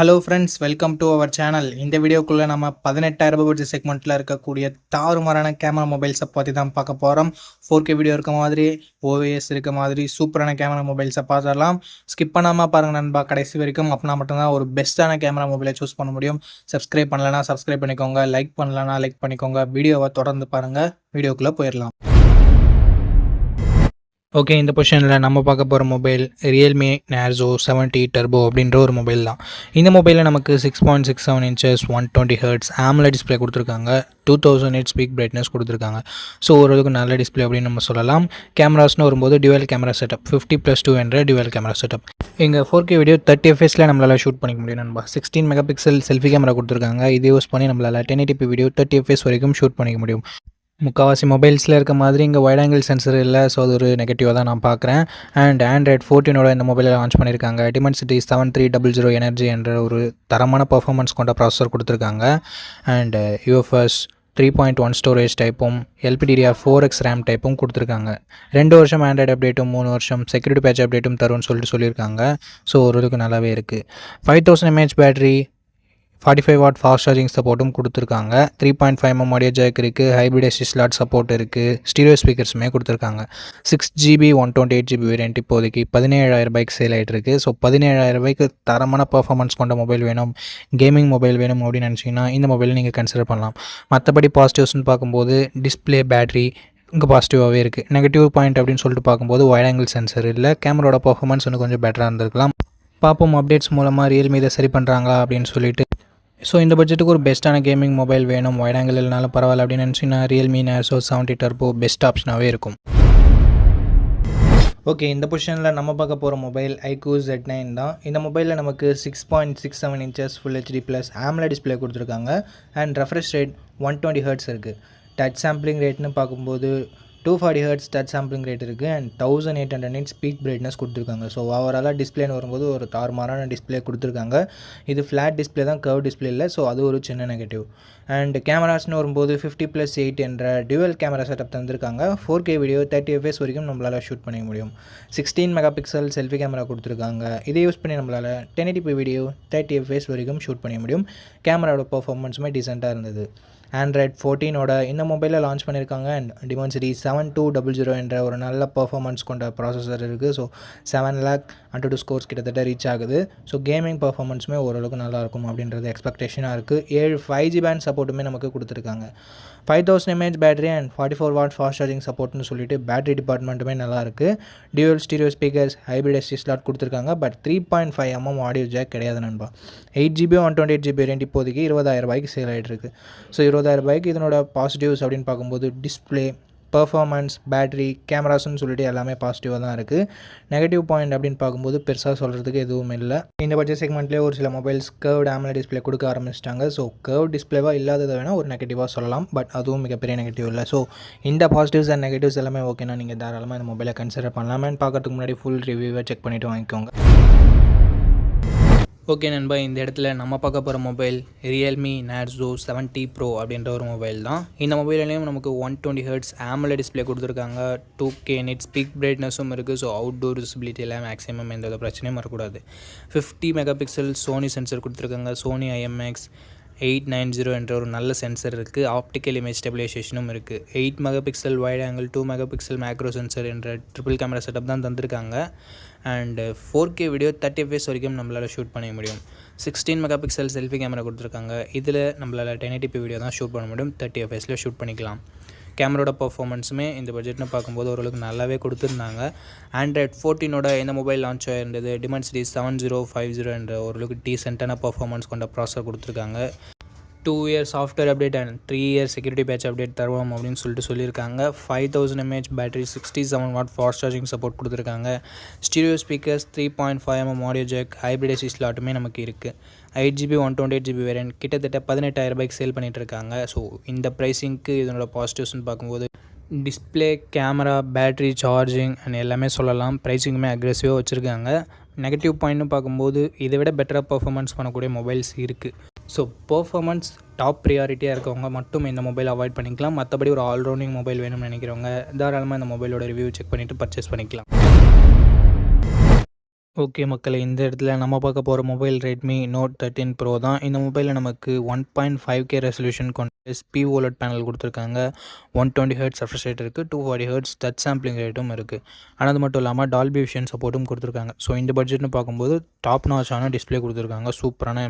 Hello friends, welcome to our channel. இந்த வீடியோக்குள்ளே நம்ம 18,000 பட்ஜெட் செக்மெண்ட்டில் இருக்கக்கூடிய தாறுமாறான கேமரா மொபைல்ஸை பற்றி தான் பார்க்க போகிறோம். 4K வீடியோ இருக்க மாதிரி, OIS இருக்க மாதிரி சூப்பரான கேமரா மொபைல்ஸை பார்த்துடலாம். ஸ்கிப் பண்ணாமல் பாருங்கள் நண்பா கடைசி வரைக்கும். அப்படின்னா மட்டும்தான் ஒரு பெஸ்ட்டான கேமரா மொபைலை சூஸ் பண்ண முடியும். சப்ஸ்கிரைப் பண்ணலைன்னா சப்ஸ்கிரைப் பண்ணிக்கோங்க, லைக் பண்ணலன்னா லைக் பண்ணிக்கோங்க. வீடியோவை தொடர்ந்து பாருங்கள். வீடியோக்குள்ளே போயிடலாம். ஓகே, இந்த பொசிஷனில் நம்ம பார்க்க போகிற மொபைல் Realme Narzo 70 Turbo அப்படின்ற ஒரு மொபைல் தான். இந்த மொபைலில் நமக்கு 6.67 inches 120 Hz AMOLED டிஸ்பிளே கொடுத்துருக்காங்க. 2000 nits பீக் பிரைட்னஸ் கொடுத்துருக்காங்க. ஸோ ஓரளவுக்கு நல்ல டிஸ்பிளே அப்படின்னு நம்ம சொல்லலாம். கேமராஸ்னு வரும்போது டியூவல் கேமரா செட்டப் 50+2 என்ற டியூவல் கேமரா செட்டப். இங்கே 4K வீடியோ 30 fps நம்மளால் ஷூட் பண்ணிக்க முடியும் நண்பா. 16 மெகாபிக்சல் செல்ஃபி கேமரா கொடுத்துருக்காங்க. இதை யூஸ் பண்ணி நம்மளால் 1080p வீடியோ 30 fps வரைக்கும் ஷூட் பண்ணிக்க முடியும். முக்கால்வாசி மொபைல்ஸில் இருக்க மாதிரி இங்கே வைட் ஆங்கிள் சென்சர் இல்லை. ஸோ அது ஒரு நெகட்டிவாக தான் நான் பார்க்குறேன். அண்ட் Android 14 இந்த மொபைலில் லான்ச் பண்ணியிருக்காங்க. Dimensity 7300 எனர்ஜி என்ற ஒரு தரமான பர்ஃபார்மன்ஸ் கொண்ட ப்ராசஸர் கொடுத்துருக்காங்க. அண்ட் UFS 3.1 ஸ்டோரேஜ் டைப்பும் LPDDR4X ரேம் டைப்பும் கொடுத்துருக்காங்க. 2 வருஷம் ஆண்ட்ராய்டு அப்டேட்டும் 3 வருஷம் செக்யூரிட்டி பேட்ச் அப்டேட்டும் தரும்னு சொல்லியிருக்காங்க. ஸோ ஓரளவுக்கு நல்லாவே இருக்குது. 5000 mAh battery, 45 watt fast charging சப்போர்ட்டும் கொடுத்துருக்காங்க. 3.5mm ஆடியோ ஜாக் இருக்குது. ஹைப்ரிட் SD ஸ்லாட் சப்போர்ட் இருக்குது. ஸ்டீரியோ ஸ்பீக்கர்ஸுமே கொடுத்துருக்காங்க. 6GB 128GB வேரியன்ட் இப்போதைக்கு 17,000 சேல் ஆகிட்டு இருக்குது. ஸோ 17,000 தரமான பர்ஃபார்மன்ஸ் கொண்ட மொபைல் வேணும், கேமிங் மொபைல் வேணும் அப்படின்னு நினச்சிங்கன்னா இந்த மொபைலை நீங்கள் கன்சிடர் பண்ணலாம். மற்றபடி பாசிட்டிவ்ஸ்னு பார்க்கும்போது டிஸ்பிளே, பேட்டரி இங்கே பாசிட்டிவாகவே இருக்குது. நெகட்டிவ் பாயிண்ட் அப்படின்னு சொல்லிட்டு பார்க்கும்போது வைட் ஆங்கிள் சென்சர் இல்லை. கேமராவோட பர்ஃபார்மன்ஸ் இன்னும் கொஞ்சம் பெட்டராக இருந்திருக்கலாம். பார்ப்போம் அப்டேட்ஸ் மூலமாக Realme இதை சரி பண்ணுறாங்களா அப்படின்னு சொல்லிட்டு. ஸோ இந்த பட்ஜெட்டுக்கு ஒரு பெஸ்ட்டான கேமிங் மொபைல் வேணும், வைட் ஆங்கிள் இல்லைனாலும் பரவாயில்ல அப்படின்னு நினச்சிங்கன்னா Realme Narzo 70 Turbo பெஸ்ட் ஆப்ஷனாகவே இருக்கும். ஓகே, இந்த பொசிஷனில் நம்ம பார்க்க போகிற மொபைல் iQOO Z9 தான். இந்த மொபைலில் நமக்கு 6.67 inches Full HD + AMOLED display கொடுத்துருக்காங்க. அண்ட் ரெஃப்ரெஷ் ரேட் 120 Hz இருக்குது. டச் சாம்பிளிங் ரேட்னு பார்க்கும்போது 240 Hz டச் சாம்பிளிங் ரேட் இருக்குது. அண்ட் 1800 nits பீக் பிரைட்னஸ் கொடுத்துருக்காங்க. ஸோ ஓவராலாக டிஸ்பிளேன்னு வரும்போது ஒரு தாறுமாறான டிஸ்பிளே கொடுத்துருக்காங்க. இது ஃப்ளாட் டிஸ்பிளே தான், கர்வ் டிஸ்பிளே இல்லை. ஸோ அது ஒரு சின்ன நெகட்டிவ். அண்ட் கேமராஸ்னு வரும்போது 50+8 என்ற டியூவல் கேமரா செட்டப் தந்திருக்காங்க. 4K வீடியோ 30 fps வரைக்கும் நம்மளால் ஷூட் பண்ணிக்க முடியும். 16 மெகாபிக்சல் செல்ஃபி கேமரா கொடுத்துருக்காங்க. இதை யூஸ் பண்ணி நம்மளால் 1080p வீடியோ 30 fps வரைக்கும் ஷூட் பண்ணிக்க முடியும். கேமராவோட பர்ஃபார்மன்ஸுமே டீசெண்டாக இருந்தது. Android 14 இந்த மொபைலில் லான்ச் பண்ணியிருக்காங்க. அண்ட் Dimensity 7200 என்ற ஒரு நல்ல பர்ஃபார்மன்ஸ் கொண்ட ப்ராசஸர் இருக்குது. ஸோ 7 lakh AnTuTu ஸ்கோர்ஸ் கிட்டத்தட்ட ரீச் ஆகுது. ஸோ கேமிங் பர்ஃபார்மன்ஸுமே ஓரளவுக்கு நல்லாயிருக்கும் அப்படின்றது எக்ஸ்பெக்டேஷனாக இருக்குது. 7 5G பேண்ட் சப்போர்ட்டுமே நமக்கு கொடுத்துருக்காங்க. 5000 mAh battery and 44 watt fast charging சப்போர்ட்னு சொல்லிட்டு பேட்டரி டிபார்ட்மெண்ட்டுமே நல்லாயிருக்கு. Dual stereo speakers, hybrid SD slot கொடுத்துருக்காங்க. பட் 3.5mm ஆடியோ ஜாக் கிடையாது நண்பா. 8GB 128GB வேரியன்ட் இப்போதைக்கு 20,000 சேல் ஆகிட்டு இருக்குது. ஸோ 20,000 இதனோட பாசிட்டிவ்ஸ் அப்படின்னு பார்க்கும்போது டிஸ்பிளே, பர்ஃபார்மன்ஸ், பேட்டரி, கேமராஸ்ன்னு சொல்லிட்டு எல்லாமே பாசிட்டிவாக தான் இருக்குது. நெகட்டிவ் பாயிண்ட் அப்படின்னு பார்க்கும்போது பெருசாக சொல்கிறதுக்கு எதுவும் இல்லை. இந்த பட்ஜெட் செக்மெண்ட்லேயே ஒரு சில மொபைல்ஸ் கர்வ்டு AMOLED டிஸ்பிளே கொடுக்க ஆரம்பிச்சிட்டாங்க. ஸோ கர்வ் டிஸ்பிளேவாக இல்லாததை வேணால் ஒரு நெகட்டிவாக சொல்லலாம். பட் அதுவும் மிகப்பெரிய நெகட்டிவ் இல்லை. ஸோ இந்த பாசிட்டிவ்ஸ் அண்ட் நெகட்டிவ்ஸ் எல்லாமே ஓகேனா நீங்கள் தாராளமாக இந்த மொபைலை கன்சிடர் பண்ணலாமேன்னு பார்க்கறதுக்கு முன்னாடி ஃபுல் ரிவ்யூவை செக் பண்ணிவிட்டு வாங்கிக்கோங்க. ஓகே நண்பா, இந்த இடத்துல நம்ம பார்க்க போகிற மொபைல் Realme Narzo 70 Pro அப்படின்ற ஒரு மொபைல் தான். இந்த மொபைல்லையும் நமக்கு 120 Hz AMOLED டிஸ்பிளே கொடுத்துருக்காங்க. 2K nits பீக் பிரைட்னஸும் இருக்குது. ஸோ அவுட்டோர் விசிபிலிட்டி எல்லாம் மேக்ஸிமம் எந்த பிரச்சனையும் வரக்கூடாது. 50 மெகாபிக்சல் சோனி சென்சர் கொடுத்துருக்காங்க. Sony IMX890 என்ற ஒரு நல்ல சென்சர் இருக்குது. ஆப்டிக்கல் இமேஜ் ஸ்டெபிலைசேஷனும் இருக்குது. 8 megapixel wide angle, 2 megapixel macro sensor என்ற ட்ரிபிள் கேமரா செட்டப் தான் தந்திருக்காங்க. அண்ட் 4K வீடியோ 30 fps வரைக்கும் நம்மளால் ஷூட் பண்ணிக்க முடியும். 16 மெகாபிக்சல் செல்ஃபி கேமரா கொடுத்துருக்காங்க. இதில் நம்மளால் 1080p வீடியோ தான் ஷூட் பண்ண முடியும். 30 fps ஷூட் பண்ணிக்கலாம். கேமரோட பர்ஃபார்மன்ஸுமே இந்த பட்ஜெட்னு பார்க்கும்போது ஓரளவுக்கு நல்லாவே கொடுத்துருந்தாங்க. Android 14 இந்த மொபைல் லான்ச் ஆகிருந்தது. Dimensity 7050 என்ற ஓரளவுக்கு டீசென்ட்டான பர்ஃபார்மன்ஸ் கொண்ட ப்ராசஸர் கொடுத்துருக்காங்க. 2 years software update and 3 years security patch update தருவோம் அப்படின்னு சொல்லியிருக்காங்க. 5000 mAh battery, 67 watt fast charging support கொடுத்துருக்காங்க. Stereo speakers, 3.5mm audio jack, hybrid SD ஸ்லாட்டுமே நமக்கு இருக்குது. 8GB 128GB வேரியன்ட் கிட்டத்தட்ட 18,000 சேல் பண்ணிகிட்டு இருக்காங்க. ஸோ இந்த ப்ரைஸிங்க்கு இதனோட பாசிட்டிவ்ஸ்னு பார்க்கும்போது display, camera, battery, charging and எல்லாமே சொல்லலாம். ப்ரைஸிங்குமே அக்ரெசிவாக வச்சுருக்காங்க. நெகட்டிவ் பாயிண்ட்னு பார்க்கும்போது இதை விட பெட்டராக பர்ஃபார்மன்ஸ் பண்ணக்கூடிய மொபைல்ஸ் இருக்குது. ஸோ பர்ஃபார்மன்ஸ் டாப் ப்ரியாரிட்டியாக இருக்கவங்க மட்டும் இந்த மொபைல் அவாய்ட் பண்ணிக்கலாம். மற்றபடி ஒரு ஆல்ரவுண்டிங் மொபைல் வேணும்னு நினைக்கிறவங்க தாராளமாக இந்த மொபைலோட ரிவ்யூ செக் பண்ணிவிட்டு பர்ச்சேஸ் பண்ணிக்கலாம். ஓகே மக்களே, இந்த இடத்துல நம்ம பார்க்க போகிற மொபைல் ரெட்மி நோட் 13 ப்ரோ தான். இந்த மொபைலில் நமக்கு 1.5K ரெசல்யூஷன் கொண்ட SP OLED பேனல் கொடுத்துருக்காங்க. 120 ஹெர்ட்ஸ் ரெஃப்ரெஷ் ரேட் இருக்குது, 240 ஹெர்ட்ஸ் டச் சாம்பிளிங் ரேட்டும் இருக்குது. ஆனால் அது மட்டும் இல்லாமல் டால்பி விஷன் சப்போர்ட்டும் கொடுத்துருக்காங்க. ஸோ இந்த பட்ஜெட்னு பார்க்கும்போது டாப் நாச்சான டிஸ்பிளே கொடுத்துருக்காங்க. சூப்பரான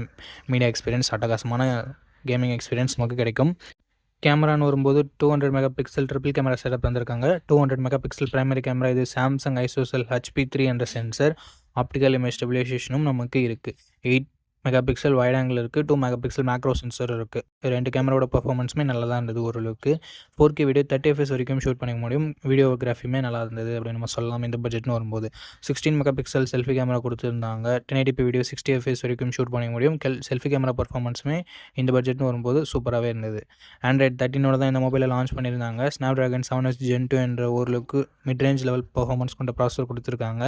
மீடியா எக்ஸ்பீரியன்ஸ், அட்டகாசமான கேமிங் எக்ஸ்பீரியன்ஸ் நமக்கு கிடைக்கும். கேமரான்னு வரும்போது 200 mega pixel triple camera setup தந்திருக்காங்க. 200 மெகா பிக்சல் பிரைமரி கேமரா, இது சாம்சங் ஐசோசெல் HP3 என்ற சென்சர். ஆப்டிக்கல் இமேஜ் ஸ்டெபிலைசேஷனும் நமக்கு இருக்குது. 8 மெகா பிக்சல் வைட் ஆங்கிள் இருக்குது, 2 மெகா பிக்சல் மேக்ரோ சென்சர் இருக்குது. ரெண்டு கேமராவோட பர்ஃபார்மன்ஸுமே நல்லா தான் இருந்தது ஓரளவுக்கு. 4K வீடியோ 30 FPS வரைக்கும் ஷூட் பண்ணிக்க முடியும். வீடியோகிராஃபியுமே நல்லா இருந்தது அப்படின்னு நம்ம சொல்லலாம் இந்த பட்ஜெட்னு வரும்போது. 16 மெகா பிக்சல் செல்ஃபி கேமரா கொடுத்துருந்தாங்க. 1080p வீடியோ 60 FPS வரைக்கும் ஷூட் பண்ணிக்க முடியும். செல்ஃபி கேமரா பர்ஃபார்மன்ஸுமே இந்த பட்ஜெட்னு வரும்போது சூப்பராகவே இருந்தது. Android 13 தான் இந்த மொபைலை லான்ச் பண்ணியிருந்தாங்க. Snapdragon 7S Gen 2 என்ற ஓரளவுக்கு மிட் ரேஞ்ச் லெவல் பர்ஃபார்மன்ஸ் கொண்ட ப்ராசஸர் கொடுத்துருக்காங்க.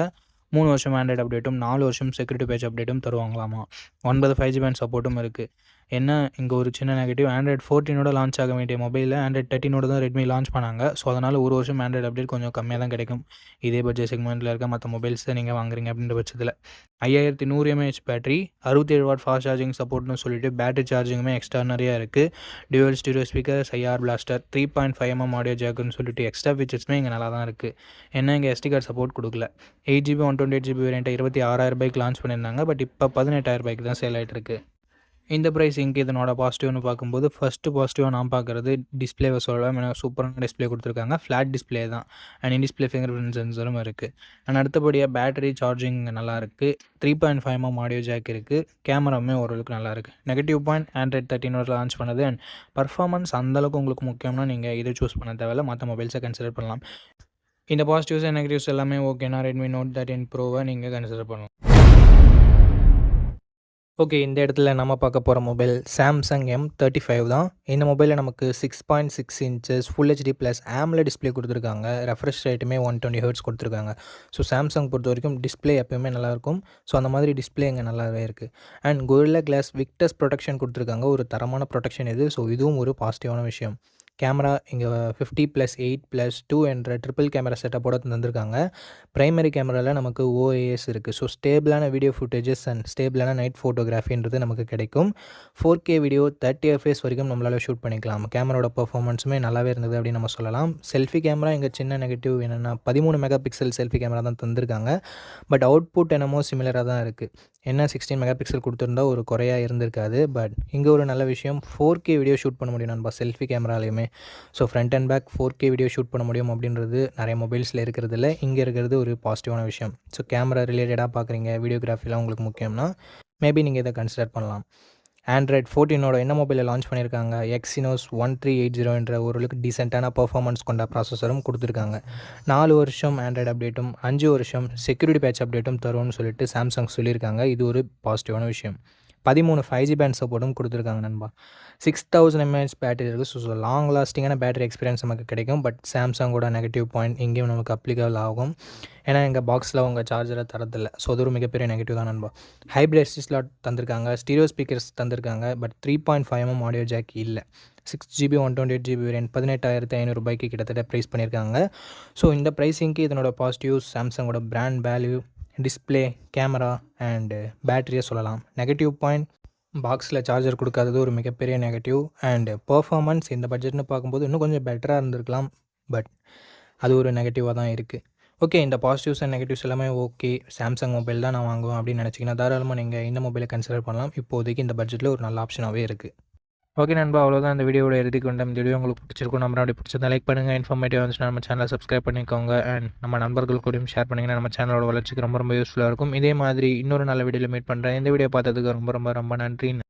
3 வருஷம் ஆண்ட்ராய்டு அப்டேட்டும் 4 வருஷம் செக்யூரிட்டி பேட்ச் அப்டேட்டும் தருவாங்களாமா. 9 5G பேண்ட் சப்போர்ட்டும் இருக்குது. என்ன இங்கே ஒரு சின்ன நெகட்டிவ், ஆண்ட்ராய்டு 14 லான்ச் ஆக வேண்டிய மொபைலில் ஆண்ட்ராய்டு 13 தான் ரெட்மி லான்ச் பண்ணாங்க. ஸோ அதனால் ஒரு வருஷம் ஆண்ட்ராய்டு அப்டேட் கொஞ்சம் கம்மியாக தான் கிடைக்கும். இதே பட்ஜெட் செக்மெண்ட்டில் இருக்க மற்ற மொபைல்ஸை நீங்கள் வாங்குறீங்க அப்படின்ற பட்சத்தில் 5100 mAh battery, 67 watt fast charging சப்போர்ட்னு சொல்லிட்டு பேட்டரி சார்ஜிங்குமே எக்ஸ்ட்ரா நிறையா இருக்குது. Dual stereo speaker, IR blaster, 3.5mm audio ஜாக்குன்னு சொல்லிட்டு எக்ஸ்ட்ரா ஃபீச்சர்ஸுமே இங்கே நல்லா தான் இருக்குது. என்ன இங்கே SD கார்டு சப்போர்ட் கொடுக்கல. 8GB 128GB வேரியண்ட்டை 26,000 லான்ச் பண்ணியிருந்தாங்க. பட் இப்போ 18,000 தான் சேல் ஆகிட்டு இருக்குது. இந்த ப்ரைஸிங்க்கு இதனோட பாசிட்டிவ்னு பார்க்கும்போது ஃபஸ்ட்டு பாசிட்டிவாக நான் பார்க்குறது டிஸ்பிளேவை சொல்லலாம். ஏன்னா சூப்பரான டிஸ்பிளே கொடுத்துருக்காங்க. ஃப்ளாட் டிஸ்பிளே தான். And in display finger print சென்சரும் இருக்குது. அண்ட் அடுத்தபடியாக பேட்டரி சார்ஜிங் நல்லா இருக்குது. 3.5mm ஆடியோ ஜாக் இருக்குது. கேமராவுமே ஓரளவுக்கு நல்லா இருக்குது. நெகட்டிவ் பாயிண்ட், ஆண்ட்ராய்டு 13 லான்ச் பண்ணது. அண்ட் பர்ஃபார்மன்ஸ் அந்தளவுக்கு உங்களுக்கு முக்கியம்னா நீங்கள் இதை சூஸ் பண்ண தேவையில்ல, மற்ற மொபைல்ஸை கன்சிடர் பண்ணலாம். இந்த பாசிட்டிவ்ஸ் அண்ட் நெகட்டிவ்ஸ் எல்லாமே ஓகேனா ரெட்மி நோட் 13 ப்ரோவை நீங்கள் கன்சிடர் பண்ணலாம். ஓகே, இந்த இடத்துல நம்ம பார்க்க போகிற மொபைல் சாம்சங் M35 தான். இந்த மொபைலில் நமக்கு 6.6 inches full HD plus AMOLED display கொடுத்துருக்காங்க. ரெஃப்ரெஷ் ரேட்டுமே 120 ஹெர்ட்ஸ் கொடுத்துருக்காங்க. ஸோ சாம்சங் பொறுத்த வரைக்கும் டிஸ்பிளே எப்போயுமே நல்லாயிருக்கும். ஸோ அந்த மாதிரி டிஸ்பிளே இங்கே நல்லாவே இருக்குது. And Gorilla Glass Victus protection கொடுத்துருக்காங்க. ஒரு தரமான ப்ரொடெக்ஷன் இது. ஸோ இதுவும் ஒரு பாசிட்டிவான விஷயம். கேமரா இங்கே 50+8+2 என்ற ட்ரிபிள் கேமரா செட்டப்போட தந்திருக்காங்க. ப்ரைமரி கேமராவில் நமக்கு OIS இருக்குது. ஸோ ஸ்டேபிளான வீடியோ ஃபுட்டேஜஸ் அண்ட் ஸ்டேபிளான நைட் ஃபோட்டோகிராஃபின்றது நமக்கு கிடைக்கும். 4K வீடியோ 30 FPS வரைக்கும் நம்மளால் ஷூட் பண்ணிக்கலாம். கேமராவோட பர்ஃபார்மன்ஸுமே நல்லாவே இருந்தது அப்படின்னு நம்ம சொல்லலாம். செல்ஃபி கேமரா இங்கே சின்ன நெகட்டிவ் என்னென்னா 13 மெகா பிக்சல் செல்ஃபி கேமரா தான் தந்திருக்காங்க. பட் அவுட்புட் என்னமோ சிமிலராக தான் இருக்குது. என்ன 16 மெகா பிக்சல் கொடுத்துருந்தா ஒரு குறையாக இருந்திருக்காது. பட் இங்கே ஒரு நல்ல விஷயம், 4K வீடியோ ஷூட் பண்ண முடியும் நண்பா செல்ஃபி கேமராலையுமே. So front and back 4K video shoot பண்ண முடியும் அப்படின்றது நிறைய மொபைல்ஸில் இருக்கிறதில்ல. இங்கே இருக்கிறது ஒரு பாசிட்டிவான விஷயம். ஸோ கேமரா ரிலேட்டடாக பார்க்குறீங்க, வீடியோகிராஃபிலாம் உங்களுக்கு முக்கியம்னா மேபி நீங்கள் இதை கன்சிடர் பண்ணலாம். ஆண்ட்ராய்டு 14 என்ன மொபைலில் லான்ச் பண்ணியிருக்காங்க. Exynos 1380 என்ற ஓரளவுக்கு டீசெண்டான பர்ஃபார்மன்ஸ் கொண்ட ப்ராசஸரும் கொடுத்துருக்காங்க. 4 வருஷம் ஆண்ட்ராய்டு அப்டேட்டும் 5 வருஷம் செக்யூரிட்டி பேட்ச் அப்டேட்டும் தரும்னு சொல்லிட்டு சாம்சங் சொல்லியிருக்காங்க. இது ஒரு பாசிட்டிவான விஷயம். 13 5G பேண்ட் சப்போர்ட்டும் கொடுத்துருக்காங்க நண்பா. 6000 mAh பேட்டரி இருக்குது. ஸோ லாங் லாஸ்டிங்கான பேட்டரி எக்ஸ்பீரியன்ஸ் நமக்கு கிடைக்கும். பட் சாம்சங்கோட நெகட்டிவ் பாயிண்ட் இங்கேயும் நமக்கு அப்ளிகபிள் ஆகும். ஏன்னா எங்கள் பாக்ஸில் உங்கள் சார்ஜரை தரதில்லை. ஸோ அது ஒரு மிகப்பெரிய நெகட்டிவ் தான் நண்பா. ஹைப்ரிட் SD ஸ்லாட் தந்திருக்காங்க. ஸ்டீரியோ ஸ்பீக்கர்ஸ் தந்திருக்காங்க. பட் 3.5mm ஆடியோ ஜாக் இல்லை. 6GB 128GB வேரியன்ட் 18,500 கிட்டத்தட்ட ப்ரைஸ் பண்ணியிருக்காங்க. ஸோ இந்த ப்ரைஸிங்க்கு இதனோட பாசிட்டிவ்ஸ் சாம்சங்கோட brand value, display, camera and பேட்டரியை சொல்லலாம். நெகட்டிவ் பாயிண்ட், பாக்ஸில் சார்ஜர் கொடுக்காதது ஒரு மிகப்பெரிய நெகட்டிவ். அண்டு பர்ஃபார்மன்ஸ் இந்த பட்ஜெட்னு பார்க்கும்போது இன்னும் கொஞ்சம் பெட்டராக இருந்திருக்கலாம். பட் அது ஒரு நெகட்டிவாக தான் இருக்குது. ஓகே, இந்த பாசிட்டிவ்ஸ் அண்ட் நெகட்டிவ்ஸ் எல்லாமே ஓகே. சாம்சங் மொபைல் தான் நான் வாங்குவேன் அப்படின்னு நினச்சிங்கன்னா தாராளமாக நீங்கள் இந்த மொபைலை கன்சிடர் பண்ணலாம். இப்போதைக்கு இந்த பட்ஜெட்டில் ஒரு நல்ல ஆப்ஷனாகவே இருக்குது. ஓகே நண்பா, அவ்வளோதான் இந்த வீடியோட இறுதி கொண்ட. இந்த வீடியோ உங்களுக்கு பிடிச்சிருக்கும் நம்பர். அப்படி பிடிச்சிருந்தா லைக் பண்ணுங்கள். இன்ஃபர்மேட்டிவ் வந்துச்சுன்னா நம்ம சேனலை சப்ஸ்கிரைப் பண்ணிக்கோங்க. அண்ட் நம்ம நண்பர்கள் கூடயும் ஷேர் பண்ணிங்கன்னா நம்ம சேனலோட வளர்ச்சிக்கு ரொம்ப யூஸ்ஃபுல்லாக இருக்கும். இதே மாதிரி இன்னொரு நல்ல வீடியோவில் மீட் பண்ணுறேன். இந்த வீடியோ பார்த்ததுக்கு ரொம்ப ரொம்ப ரொம்ப நன்றி.